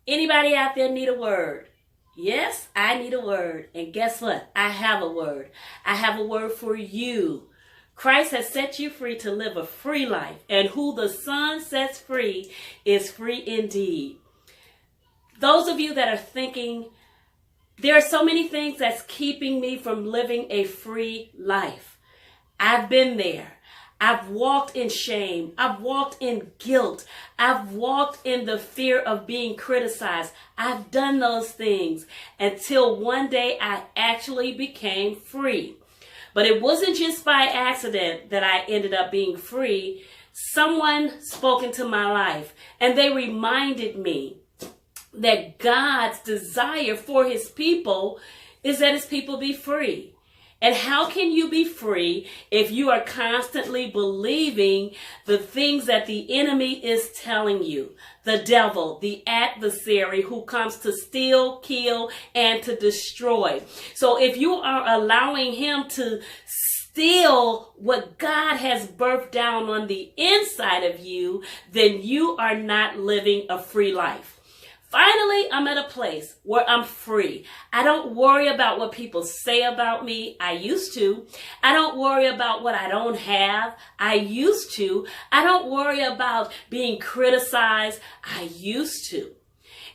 Anybody out there need a word? Yes, I need a word. And guess what? I have a word. I have a word for you. Christ has set you free to live a free life. And who the Son sets free is free indeed. Those of you that are thinking, there are so many things that's keeping me from living a free life. I've been there. I've walked in shame. I've walked in guilt. I've walked in the fear of being criticized. I've done those things until one day I actually became free. But it wasn't just by accident that I ended up being free. Someone spoke into my life and they reminded me that God's desire for his people is that his people be free. And how can you be free if you are constantly believing the things that the enemy is telling you? The devil, the adversary who comes to steal, kill, and to destroy. So if you are allowing him to steal what God has birthed down on the inside of you, then you are not living a free life. Finally, I'm at a place where I'm free. I don't worry about what people say about me. I used to. I don't worry about what I don't have. I used to. I don't worry about being criticized. I used to.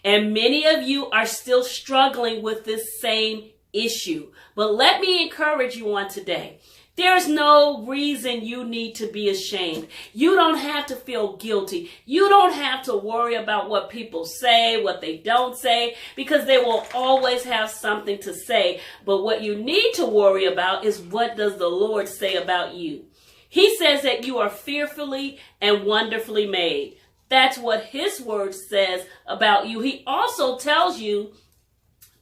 And many of you are still struggling with this same issue. But let me encourage you on today. There's no reason you need to be ashamed. You don't have to feel guilty. You don't have to worry about what people say, what they don't say, because they will always have something to say. But what you need to worry about is, what does the Lord say about you? He says that you are fearfully and wonderfully made. That's what his word says about you. He also tells you,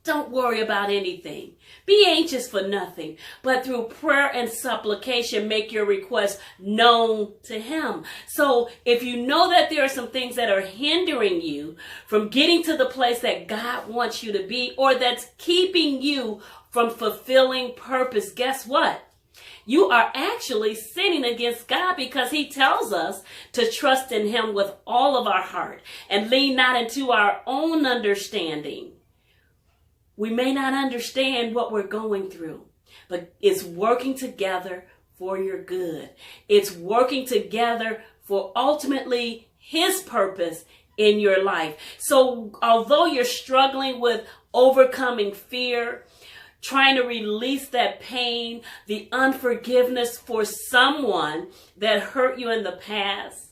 don't worry about anything. Be anxious for nothing, but through prayer and supplication, make your requests known to him. So if you know that there are some things that are hindering you from getting to the place that God wants you to be, or that's keeping you from fulfilling purpose, guess what? You are actually sinning against God, because he tells us to trust in him with all of our heart and lean not into our own understanding. We may not understand what we're going through, but it's working together for your good. It's working together for ultimately his purpose in your life. So although you're struggling with overcoming fear, trying to release that pain, the unforgiveness for someone that hurt you in the past,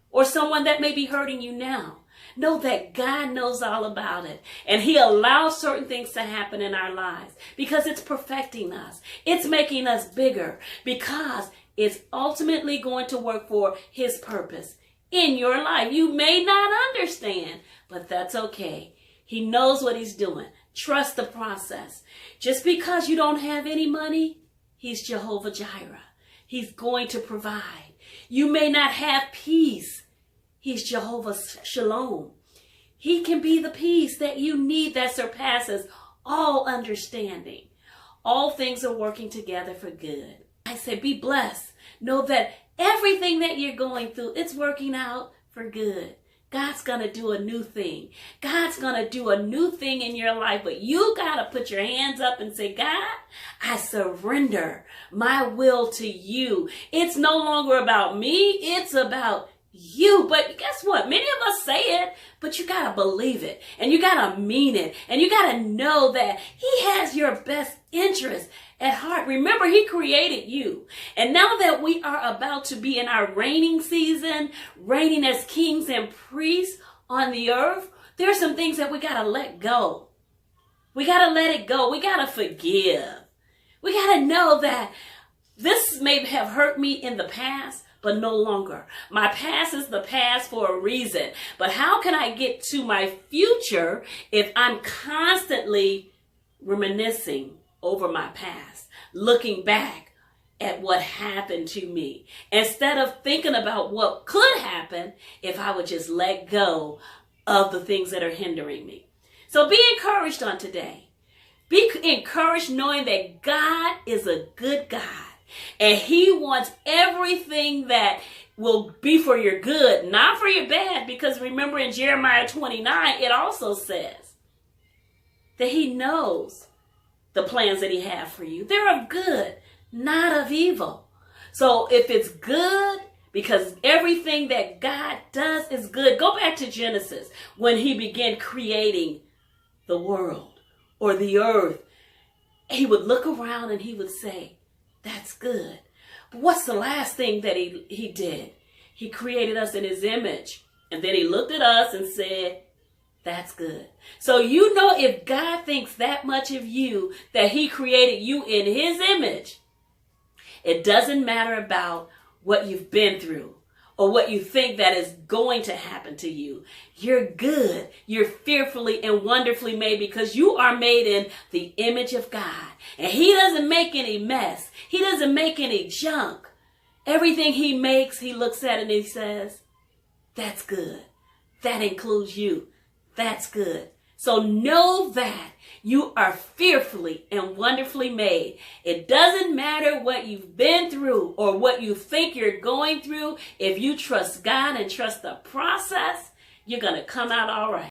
or someone that may be hurting you now, know that God knows all about it. And he allows certain things to happen in our lives because it's perfecting us. It's making us bigger, because it's ultimately going to work for his purpose in your life. You may not understand, but that's okay. He knows what he's doing. Trust the process. Just because you don't have any money, he's Jehovah Jireh. He's going to provide. You may not have peace. He's Jehovah Shalom. He can be the peace that you need that surpasses all understanding. All things are working together for good. I said, be blessed. Know that everything that you're going through, it's working out for good. God's going to do a new thing. God's going to do a new thing in your life. But you got to put your hands up and say, God, I surrender my will to you. It's no longer about me. It's about you. But guess what? Many of us say it, but you got to believe it, and you got to mean it, and you got to know that he has your best interest at heart. Remember, he created you. And now that we are about to be in our reigning season, reigning as kings and priests on the earth, there are some things that we got to let go. We got to let it go. We got to forgive. We got to know that this may have hurt me in the past, but no longer. My past is the past for a reason. But how can I get to my future if I'm constantly reminiscing over my past, looking back at what happened to me, instead of thinking about what could happen if I would just let go of the things that are hindering me? So be encouraged on today. Be encouraged knowing that God is a good God. And he wants everything that will be for your good, not for your bad. Because remember in Jeremiah 29, it also says that he knows the plans that he has for you. They're of good, not of evil. So if it's good, because everything that God does is good. Go back to Genesis when he began creating the world or the earth. He would look around and he would say, that's good. But what's the last thing that he did? He created us in his image. And then he looked at us and said, that's good. So you know, if God thinks that much of you, that he created you in his image, it doesn't matter about what you've been through or what you think that is going to happen to you. You're good. You're fearfully and wonderfully made because you are made in the image of God. And he doesn't make any mess. He doesn't make any junk. Everything he makes, he looks at it and he says, that's good. That includes you. That's good. So know that you are fearfully and wonderfully made. It doesn't matter what you've been through or what you think you're going through. If you trust God and trust the process, you're going to come out all right.